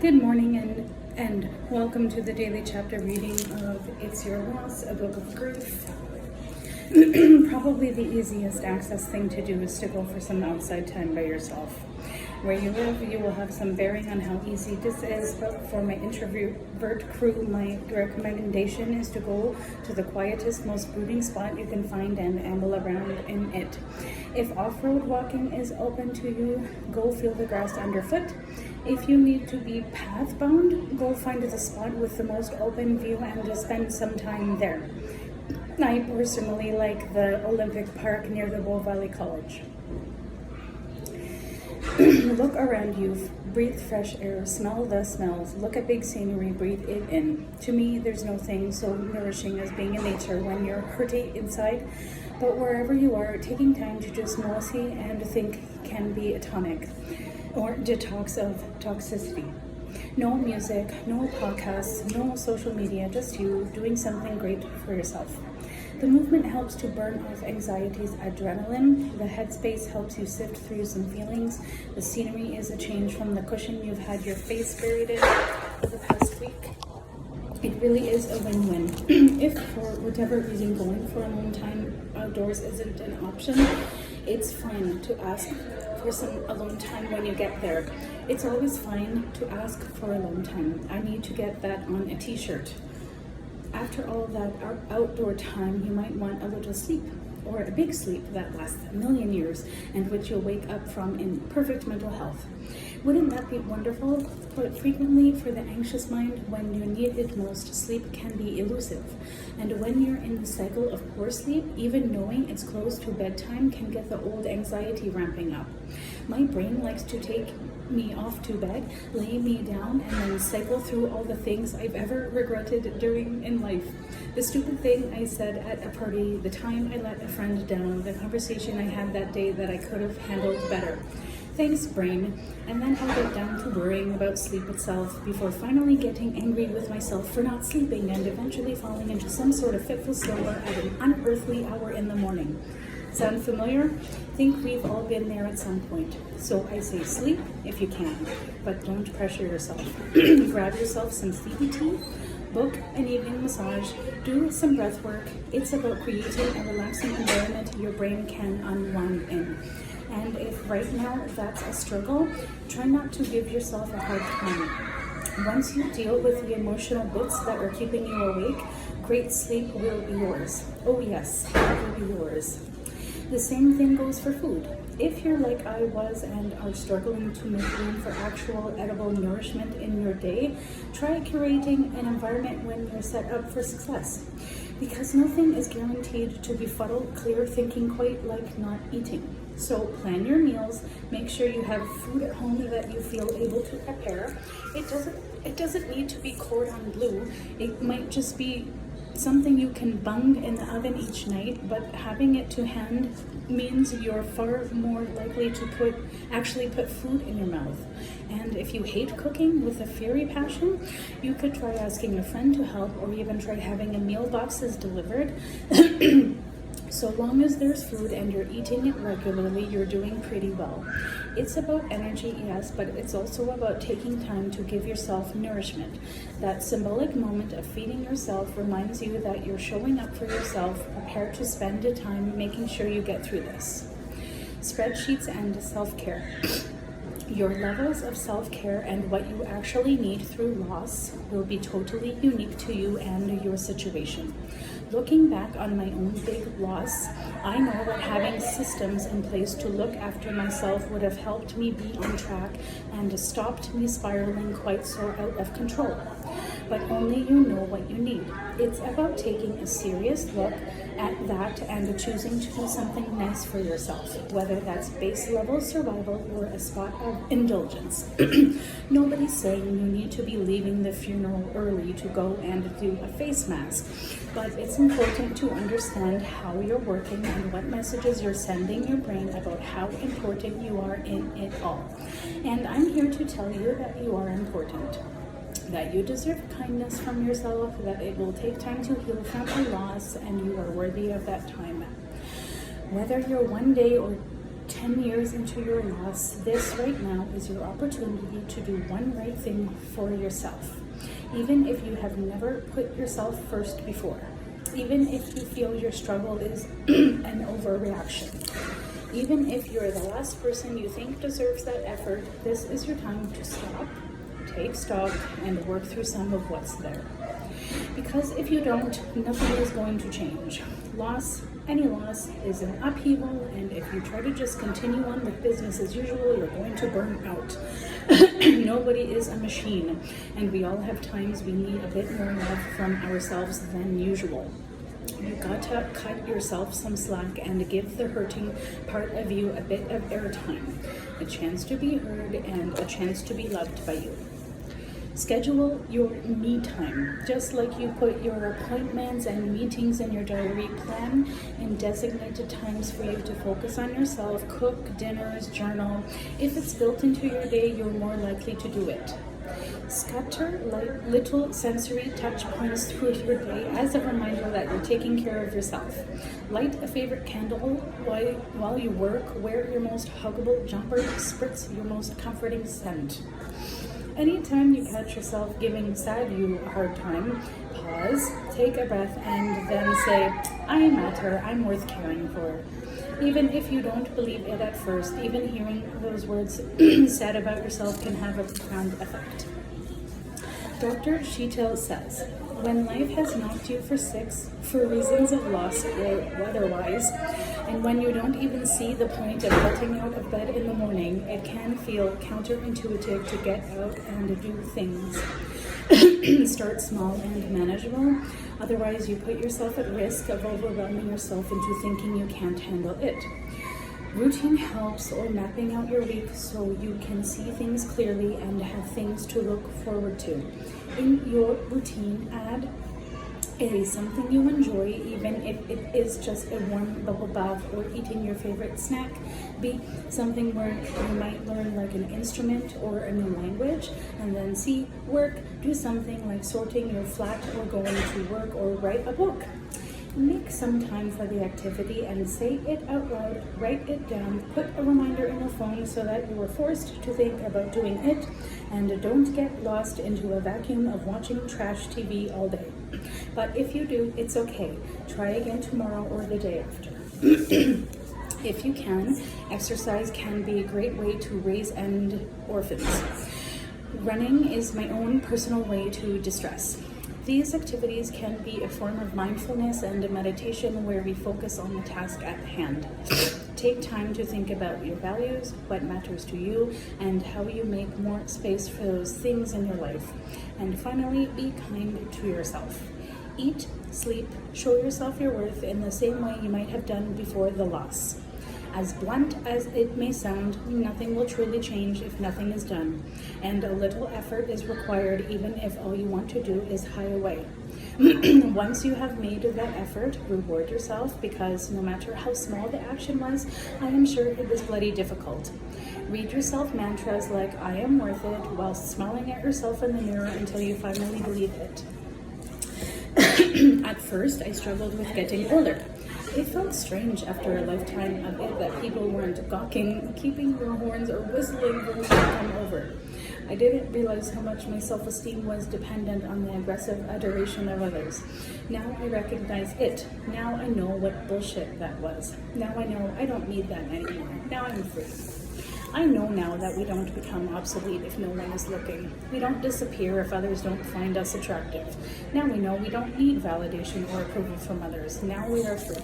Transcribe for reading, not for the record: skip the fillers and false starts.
Good morning and welcome to the daily chapter reading of It's Your Loss, a book of grief. Probably the easiest access thing to do is to go for some outside time by yourself. Where you live, you will have some bearing on how easy this is, but for my introvert crew, my recommendation is to go to the quietest, most brooding spot you can find and amble around in it. If off-road walking is open to you, go feel the grass underfoot. If you need to be path-bound, go find the spot with the most open view and just spend some time there. I personally like the Olympic Park near the Bow Valley College. Look around you, breathe fresh air, smell the smells, look at big scenery, breathe it in. To me, there's no thing so nourishing as being in nature when you're hurting inside, but wherever you are, taking time to just see and think can be a tonic or detox of toxicity. No music, no podcasts, no social media, just you doing something great for yourself. The movement helps to burn off anxiety's adrenaline. The headspace helps you sift through some feelings. The scenery is a change from the cushion you've had your face buried in for the past week. It really is a win-win. If for whatever reason going for a long time outdoors isn't an option, it's fine to ask for some alone time when you get there. It's always fine to ask for alone time. I need to get that on a t-shirt. After all that outdoor time, you might want a little sleep, or a big sleep that lasts a million years and which you'll wake up from in perfect mental health. Wouldn't that be wonderful? But frequently, for the anxious mind, when you need it most, sleep can be elusive. And when you're in the cycle of poor sleep, even knowing it's close to bedtime can get the old anxiety ramping up. My brain likes to take me off to bed, lay me down, and then cycle through all the things I've ever regretted doing in life. The stupid thing I said at a party, the time I let a friend down, the conversation I had that day that I could have handled better. Thanks, brain. And then I'll get down to worrying about sleep itself before finally getting angry with myself for not sleeping and eventually falling into some sort of fitful slumber at an unearthly hour in the morning. Sound familiar? Think we've all been there at some point. So I say sleep if you can, but don't pressure yourself. Grab yourself some sleepy tea, book an evening massage, do some breath work. It's about creating a relaxing environment your brain can unwind in. And if right now that's a struggle, try not to give yourself a hard time. Once you deal with the emotional bits that are keeping you awake, great sleep will be yours. Oh yes, it will be yours. The same thing goes for food. If you're like I was and are struggling to make room for actual edible nourishment in your day, try curating an environment when you're set up for success. Because nothing is guaranteed to befuddle clear thinking quite like not eating. So plan your meals, make sure you have food at home that you feel able to prepare. It doesn't need to be cordon bleu. It might just be something you can bung in the oven each night, but having it to hand means you're far more likely to actually put food in your mouth. And if you hate cooking with a fiery passion, you could try asking a friend to help or even try having a meal boxes delivered. So long as there's food and you're eating it regularly, you're doing pretty well. It's about energy, yes, but it's also about taking time to give yourself nourishment. That symbolic moment of feeding yourself reminds you that you're showing up for yourself, prepared to spend the time making sure you get through this. Spreadsheets and self-care. Your levels of self-care and what you actually need through loss will be totally unique to you and your situation. Looking back on my own big loss, I know that having systems in place to look after myself would have helped me be on track and stopped me spiraling quite so out of control. But only you know what you need. It's about taking a serious look at that and choosing to do something nice for yourself, whether that's base level survival or a spot of indulgence. Nobody's saying you need to be leaving the funeral early to go and do a face mask, but it's important to understand how you're working and what messages you're sending your brain about how important you are in it all. And I'm here to tell you that you are important. That you deserve kindness from yourself, that it will take time to heal from a loss, and you are worthy of that time. Whether you're one day or 10 years into your loss, this right now is your opportunity to do one right thing for yourself. Even if you have never put yourself first before. Even if you feel your struggle is an overreaction. Even if you're the last person you think deserves that effort, this is your time to stop, take stock, and work through some of what's there. Because if you don't, nothing is going to change. Any loss is an upheaval, and if you try to just continue on with business as usual, you're going to burn out. Nobody is a machine, and we all have times we need a bit more love from ourselves than usual. You got to cut yourself some slack and give the hurting part of you a bit of airtime, a chance to be heard and a chance to be loved by you. Schedule your me time, just like you put your appointments and meetings in your diary. Plan in designated times for you to focus on yourself, cook dinners, journal. If it's built into your day, you're more likely to do it. Scatter little sensory touch points through your day as a reminder that you're taking care of yourself. Light a favorite candle while you work. Wear your most huggable jumper. Spritz your most comforting scent. Anytime you catch yourself giving you a hard time, pause, take a breath, and then say, I matter, I'm worth caring for. Even if you don't believe it at first, even hearing those words said about yourself can have a profound effect. Dr. Sheetal says, when life has knocked you for six, for reasons of loss or otherwise, and when you don't even see the point of getting out of bed in the morning, it can feel counterintuitive to get out and do things. Start small and manageable, otherwise you put yourself at risk of overwhelming yourself into thinking you can't handle it. Routine helps, or mapping out your week so you can see things clearly and have things to look forward to. In your routine, add something you enjoy, even if it is just a warm bubble bath or eating your favorite snack. B, something where you might learn like an instrument or a new language. And then C, work. Do something like sorting your flat or going to work or write a book. Make some time for the activity and say it out loud, write it down, put a reminder in your phone so that you are forced to think about doing it, and don't get lost into a vacuum of watching trash TV all day. But if you do, it's okay. Try again tomorrow or the day after. If you can, exercise can be a great way to raise orphans. Running is my own personal way to distress. These activities can be a form of mindfulness and a meditation where we focus on the task at hand. Take time to think about your values, what matters to you, and how you make more space for those things in your life. And finally, be kind to yourself. Eat, sleep, show yourself your worth in the same way you might have done before the loss. As blunt as it may sound, nothing will truly change if nothing is done, and a little effort is required even if all you want to do is hide away. Once you have made that effort, reward yourself, because no matter how small the action was, I am sure it was bloody difficult. Read yourself mantras like I am worth it while smiling at yourself in the mirror until you finally believe it. At first, I struggled with getting older. It felt strange after a lifetime of it that people weren't gawking, keeping their horns, or whistling when we come over. I didn't realize how much my self-esteem was dependent on the aggressive adoration of others. Now I recognize it. Now I know what bullshit that was. Now I know I don't need that anymore. Now I'm free. I know now that we don't become obsolete if no one is looking. We don't disappear if others don't find us attractive. Now we know we don't need validation or approval from others. Now we are free.